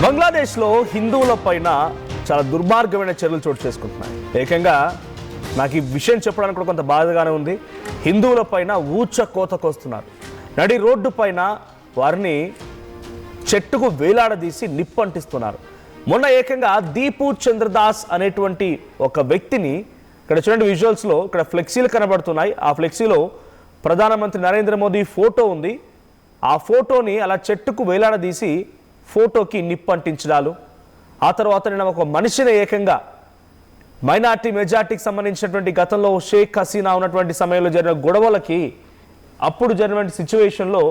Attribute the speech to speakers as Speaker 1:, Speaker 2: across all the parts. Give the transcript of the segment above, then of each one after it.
Speaker 1: బంగ్లాదేశ్లో హిందువుల పైన చాలా దుర్మార్గమైన చర్యలు చోటు చేసుకుంటున్నాయి. ఏకంగా నాకు ఈ విషయం చెప్పడానికి కూడా కొంత బాధగానే ఉంది. హిందువుల పైన ఊచ కోతకొస్తున్నారు. నడి రోడ్డు పైన వారిని చెట్టుకు వేలాడదీసి నిప్పంటిస్తున్నారు. మొన్న ఏకంగా దీపు చంద్రదాస్ అనేటువంటి ఒక వ్యక్తిని ఇక్కడ చూడండి, విజువల్స్లో ఇక్కడ ఫ్లెక్సీలు కనబడుతున్నాయి. ఆ ఫ్లెక్సీలో ప్రధానమంత్రి నరేంద్ర మోదీ ఫోటో ఉంది. ఆ ఫోటోని అలా చెట్టుకు వేలాడదీసి ఫోటోకి నిప్పంటించడాలు. ఆ తర్వాత నేను ఒక మనిషిని ఏకంగా మైనార్టీ మెజార్టీకి సంబంధించినటువంటి గతంలో షేక్ హసీనా ఉన్నటువంటి సమయంలో జరిగిన గొడవలకి అప్పుడు జరిగినటువంటి సిచ్యువేషన్లో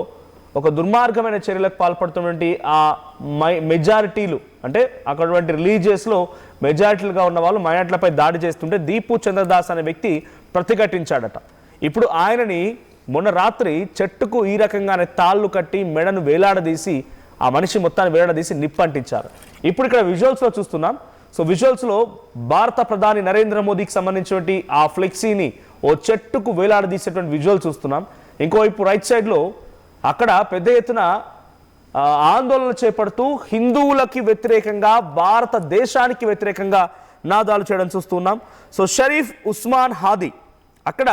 Speaker 1: ఒక దుర్మార్గమైన చర్యలకు పాల్పడుతున్నటువంటి ఆ మెజారిటీలు అంటే అక్కడ రిలీజియస్లో మెజారిటీలుగా ఉన్న వాళ్ళు మైనార్టీలపై దాడి చేస్తుంటే దీపు చంద్రదాస్ అనే వ్యక్తి ప్రతిఘటించాడట. ఇప్పుడు ఆయనని మొన్న రాత్రి చెట్టుకు ఈ రకంగానే తాళ్ళు కట్టి మెడను వేలాడదీసి ఆ మనిషి మొత్తాన్ని వేలాడదీసి నిప్పంటించారు. ఇప్పుడు ఇక్కడ విజువల్స్లో చూస్తున్నాం. సో విజువల్స్లో భారత ప్రధాని నరేంద్ర మోదీకి సంబంధించినటువంటి ఆ ఫ్లెక్సీని ఓ చెట్టుకు వేలాడదీసేటువంటి విజువల్ చూస్తున్నాం. ఇంకోవైపు రైట్ సైడ్లో అక్కడ పెద్ద ఎత్తున ఆందోళన చేపడుతూ హిందువులకి వ్యతిరేకంగా భారతదేశానికి వ్యతిరేకంగా నాదాలు చేయడం చూస్తున్నాం. సో షరీఫ్ ఉస్మాన్ హాదీ అక్కడ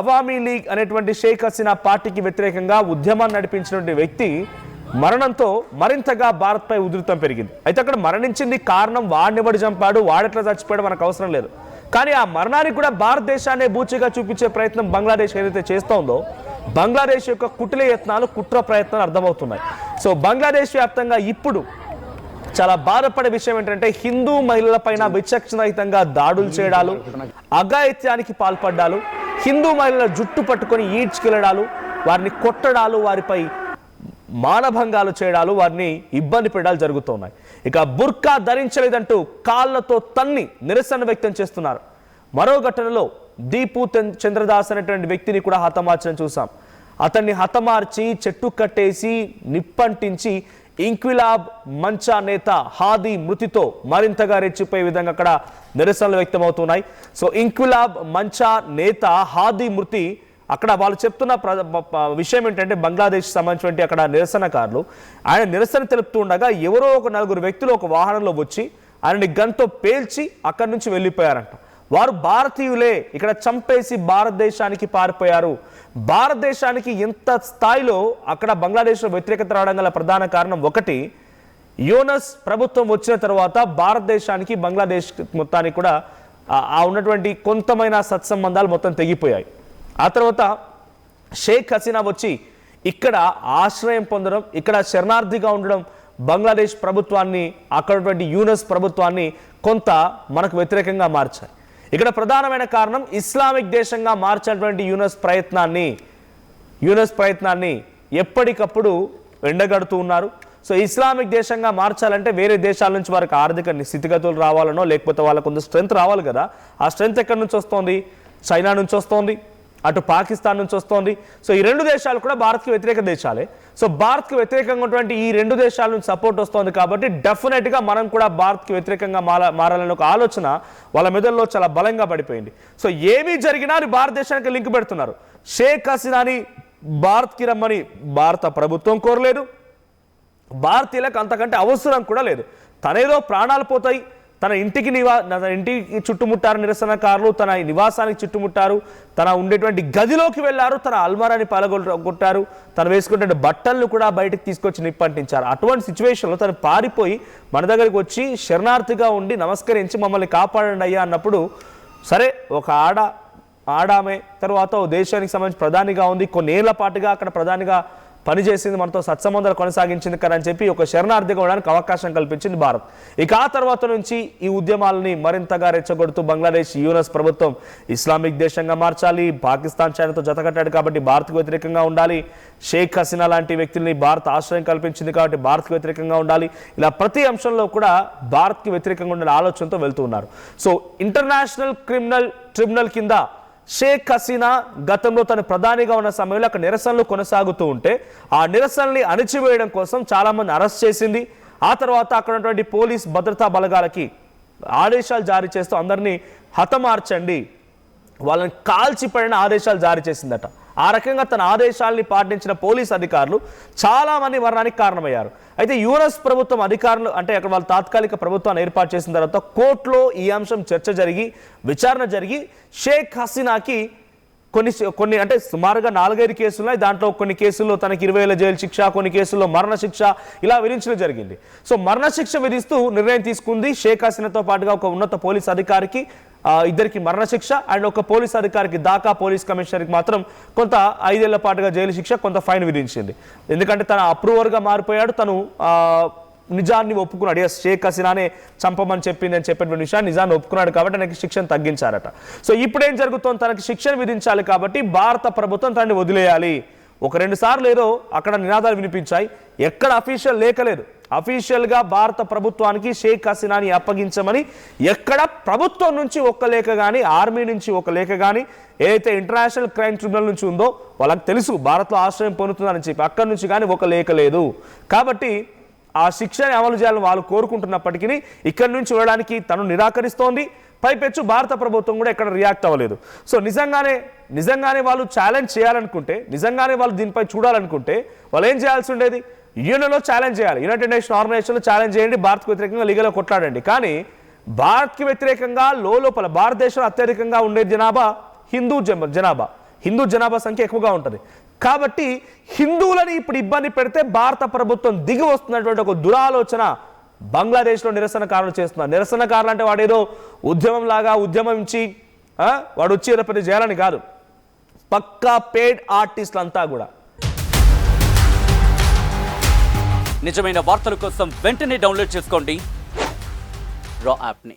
Speaker 1: అవామీ లీగ్ అనేటువంటి షేక్ హసీనా పార్టీకి వ్యతిరేకంగా ఉద్యమాన్ని నడిపించినటువంటి వ్యక్తి మరణంతో మరింతగా భారత్పై ఉధృతం పెరిగింది. అయితే అక్కడ మరణించింది కారణం వాడినెవడు చంపాడు, వాడెట్లా చచ్చిపోయాడు మనకు అవసరం లేదు. కానీ ఆ మరణానికి కూడా భారతదేశాన్ని బూచిగా చూపించే ప్రయత్నం బంగ్లాదేశ్ ఏదైతే చేస్తోందో బంగ్లాదేశ్ యొక్క కుటిల యత్నాలు, కుట్ర ప్రయత్నాలు అర్థమవుతున్నాయి. సో బంగ్లాదేశ్ వ్యాప్తంగా ఇప్పుడు చాలా బాధపడే విషయం ఏంటంటే హిందూ మహిళల పైన విచక్షణరహితంగా దాడులు చేయడాలు, అఘాయిత్యానికి పాల్పడ్డాలు, హిందూ మహిళల జుట్టు పట్టుకొని ఈడ్చుకెళ్లడాలు, వారిని కొట్టడాలు, వారిపై మానభంగాలు చేయడాలు, వారిని ఇబ్బంది పెట్టడాలు జరుగుతున్నాయి. ఇక బుర్కా ధరించలేదంటూ కాళ్లతో తన్ని నిరసన వ్యక్తం చేస్తున్నారు. మరో ఘటనలో దీపు చంద్రదాస్ అనేటువంటి వ్యక్తిని కూడా హతమార్చడం చూసాం. అతన్ని హతమార్చి చెట్టు కట్టేసి నిప్పంటించి ఇంక్విలాబ్ మంచా నేత హాదీ మృతితో మరింతగా రెచ్చిపోయే విధంగా అక్కడ నిరసనలు వ్యక్తమవుతున్నాయి. సో ఇంక్విలాబ్ మంచా నేత హాదీ మృతి అక్కడ వాళ్ళు చెప్తున్న విషయం ఏంటంటే బంగ్లాదేశ్ సంబంధించినటువంటి అక్కడ నిరసనకారులు ఆయన నిరసన తెలుపుతూ ఉండగా ఎవరో ఒక నలుగురు వ్యక్తులు ఒక వాహనంలో వచ్చి ఆయనని గన్తో పేల్చి అక్కడి నుంచి వెళ్ళిపోయారంట. వారు భారతీయులే, ఇక్కడ చంపేసి భారతదేశానికి పారిపోయారు. భారతదేశానికి ఎంత స్థాయిలో అక్కడ బంగ్లాదేశ్లో వ్యతిరేకత రావడం గల ప్రధాన కారణం ఒకటి, యూనస్ ప్రభుత్వం వచ్చిన తర్వాత భారతదేశానికి బంగ్లాదేశ్ మొత్తానికి కూడా ఆ ఉన్నటువంటి కొంతమైన సత్సంబంధాలు మొత్తం తెగిపోయాయి. ఆ తర్వాత షేక్ హసీనా వచ్చి ఇక్కడ ఆశ్రయం పొందడం, ఇక్కడ శరణార్థిగా ఉండడం బంగ్లాదేశ్ ప్రభుత్వాన్ని, అక్కడటువంటి యూనస్ ప్రభుత్వాన్ని కొంత మనకు వ్యతిరేకంగా మార్చాయి. ఇక్కడ ప్రధానమైన కారణం ఇస్లామిక్ దేశంగా మార్చినటువంటి యూనస్ ప్రయత్నాన్ని ఎప్పటికప్పుడు ఎండగడుతూ ఉన్నారు. సో ఇస్లామిక్ దేశంగా మార్చాలంటే వేరే దేశాల నుంచి వారికి ఆర్థిక స్థితిగతులు రావాలనో లేకపోతే వాళ్ళకు కొంత స్ట్రెంత్ రావాలి కదా. ఆ స్ట్రెంత్ ఎక్కడి నుంచి వస్తోంది? చైనా నుంచి వస్తోంది, అటు పాకిస్తాన్ నుంచి వస్తోంది. సో ఈ రెండు దేశాలు కూడా భారత్కి వ్యతిరేక దేశాలే. సో భారత్కి వ్యతిరేకంగా ఉన్నటువంటి ఈ రెండు దేశాల నుంచి సపోర్ట్ వస్తుంది కాబట్టి డెఫినెట్గా మనం కూడా భారత్కి వ్యతిరేకంగా మారాలనే ఒక ఆలోచన వాళ్ళ మెదడులో చాలా బలంగా పడిపోయింది. సో ఏమీ జరిగినా భారతదేశానికి లింక్ పెడుతున్నారు. షేక్ హసీనాని భారత్కి రమ్మని భారత ప్రభుత్వం కోరలేదు, భారతీయులకు అంతకంటే అవసరం కూడా లేదు. తనేదో ప్రాణాలు పోతాయి, తన ఇంటికి చుట్టుముట్టారు నిరసనకారులు, తన నివాసానికి చుట్టుముట్టారు, తన ఉండేటువంటి గదిలోకి వెళ్ళారు, తన అల్మారాని పాల్గొట్టారు, తను వేసుకునే బట్టలను కూడా బయటకు తీసుకొచ్చి నిప్పంటించారు. అటువంటి సిచ్యువేషన్లో తను పారిపోయి మన దగ్గరికి వచ్చి శరణార్థిగా ఉండి నమస్కరించి మమ్మల్ని కాపాడండి అయ్యా అన్నప్పుడు, సరే ఒక ఆడామే తర్వాత ఓ దేశానికి సంబంధించి ప్రధానిగా ఉంది, కొన్నేళ్ల పాటుగా అక్కడ ప్రధానిగా పనిచేసింది, మనతో సత్సంబంధాలు కొనసాగించింది కదా అని చెప్పి ఒక శరణార్థిగా ఉండడానికి అవకాశం కల్పించింది భారత్. ఇక ఆ తర్వాత నుంచి ఈ ఉద్యమాలని మరింతగా రెచ్చగొడుతూ బంగ్లాదేశ్ యూనస్ ప్రభుత్వం ఇస్లామిక్ దేశంగా మార్చాలి, పాకిస్తాన్ చైనాతో జతకట్టాడు కాబట్టి భారత్కు వ్యతిరేకంగా ఉండాలి, షేక్ హసీనా లాంటి వ్యక్తుల్ని భారత్ ఆశ్రయం కల్పించింది కాబట్టి భారత్కు వ్యతిరేకంగా ఉండాలి, ఇలా ప్రతి అంశంలో కూడా భారత్కి వ్యతిరేకంగా ఉండే ఆలోచనతో వెళ్తూ ఉన్నారు. సో ఇంటర్నేషనల్ క్రిమినల్ ట్రిబ్యునల్ కింద షేక్ హసీనా గతంలో తను ప్రధానిగా ఉన్న సమయంలో అక్కడ నిరసనలు కొనసాగుతూ ఉంటే ఆ నిరసనల్ని అణిచివేయడం కోసం చాలామంది అరెస్ట్ చేసింది. ఆ తర్వాత అక్కడ ఉన్నటువంటి పోలీస్ భద్రతా బలగాలకి ఆదేశాలు జారీ చేస్తూ అందరినీ హతమార్చండి, వాళ్ళని కాల్చిపడిన ఆదేశాలు జారీ చేసిందట. ఆ రకంగా తన ఆదేశాలని పాటించిన పోలీస్ అధికారులు చాలా మంది మరణానికి కారణమయ్యారు. అయితే యుఎస్ ప్రభుత్వం అధికారులు అంటే అక్కడ వాళ్ళు తాత్కాలిక ప్రభుత్వాన్ని ఏర్పాటు చేసిన తర్వాత కోర్టులో ఈ అంశం చర్చ జరిగి విచారణ జరిగి షేక్ హసీనాకి కొన్ని అంటే సుమారుగా 4-5 కేసులు ఉన్నాయి. దాంట్లో కొన్ని కేసుల్లో తనకి 20 ఏళ్ల జైలు శిక్ష, కొన్ని కేసుల్లో మరణ శిక్ష ఇలా విధించడం జరిగింది. సో మరణ శిక్ష విధిస్తూ నిర్ణయం తీసుకుంది. షేక్ హసీనాతో పాటుగా ఒక ఉన్నత పోలీస్ అధికారికి ఇద్దరికి మరణ శిక్ష అండ్ ఒక పోలీస్ అధికారికి ఢాకా పోలీస్ కమిషనర్కి మాత్రం కొంత 5 ఏళ్ల పాటుగా జైలు శిక్ష, కొంత ఫైన్ విధించింది. ఎందుకంటే తన అప్రూవర్గా మారిపోయాడు, తను నిజాన్ని ఒప్పుకున్నాడు. ఎస్, షేక్ హసీనానే చంపమని చెప్పింది అని చెప్పిన విషయాన్ని నిజాన్ని ఒప్పుకున్నాడు కాబట్టి తనకి శిక్షను తగ్గించారట. సో ఇప్పుడేం జరుగుతోంది, తనకి శిక్షను విధించాలి కాబట్టి భారత ప్రభుత్వం తనని వదిలేయాలి. 1-2 సార్లు ఏదో అక్కడ నినాదాలు వినిపించాయి, ఎక్కడ అఫీషియల్ లేఖ లేదు. అఫీషియల్గా భారత ప్రభుత్వానికి షేక్ హసీనాని అప్పగించమని ఎక్కడ ప్రభుత్వం నుంచి ఒక్క లేఖ కానీ, ఆర్మీ నుంచి ఒక లేఖ కానీ, ఏదైతే ఇంటర్నేషనల్ క్రైమ్ ట్రిబ్యునల్ నుంచి ఉందో వాళ్ళకి తెలుసు భారత్లో ఆశ్రయం పొందుతుందని చెప్పి, అక్కడి నుంచి కానీ ఒక లేఖ లేదు. కాబట్టి ఆ శిక్షని అమలు చేయాలని వాళ్ళు కోరుకుంటున్నప్పటికీ ఇక్కడి నుంచి వెళ్ళడానికి తను నిరాకరిస్తోంది. పైపెచ్చు భారత ప్రభుత్వం కూడా ఎక్కడ రియాక్ట్ అవ్వలేదు. సో నిజంగానే వాళ్ళు ఛాలెంజ్ చేయాలనుకుంటే, నిజంగానే వాళ్ళు దీనిపై చూడాలనుకుంటే వాళ్ళు ఏం చేయాల్సి ఉండేది, యూఎన్ఓలో ఛాలెంజ్ చేయాలి. యునైటెడ్ నేషన్ ఆర్గనైజేషన్లో ఛాలెంజ్ చేయండి, భారత్కు వ్యతిరేకంగా లీగల్గా కొట్లాడండి. కానీ భారత్కి వ్యతిరేకంగా లోపల భారతదేశంలో అత్యధికంగా ఉండే జనాభా హిందూ జనాభా సంఖ్య ఎక్కువగా ఉంటుంది. కాబట్టి హిందువులని ఇప్పుడు ఇబ్బంది పెడితే భారత ప్రభుత్వం దిగి వస్తున్నటువంటి ఒక దురాలోచన బంగ్లాదేశ్లో నిరసనకారులు చేస్తున్నారు. నిరసనకారులు అంటే వాడేదో ఉద్యమించి వాడు వచ్చి ఏదో పెద్ద చేయాలని కాదు, పక్కా పేడ్ ఆర్టిస్టులు అంతా కూడా.
Speaker 2: నిజమైన వార్తల కోసం వెంటనే డౌన్లోడ్ చేసుకోండి రా యాప్ని.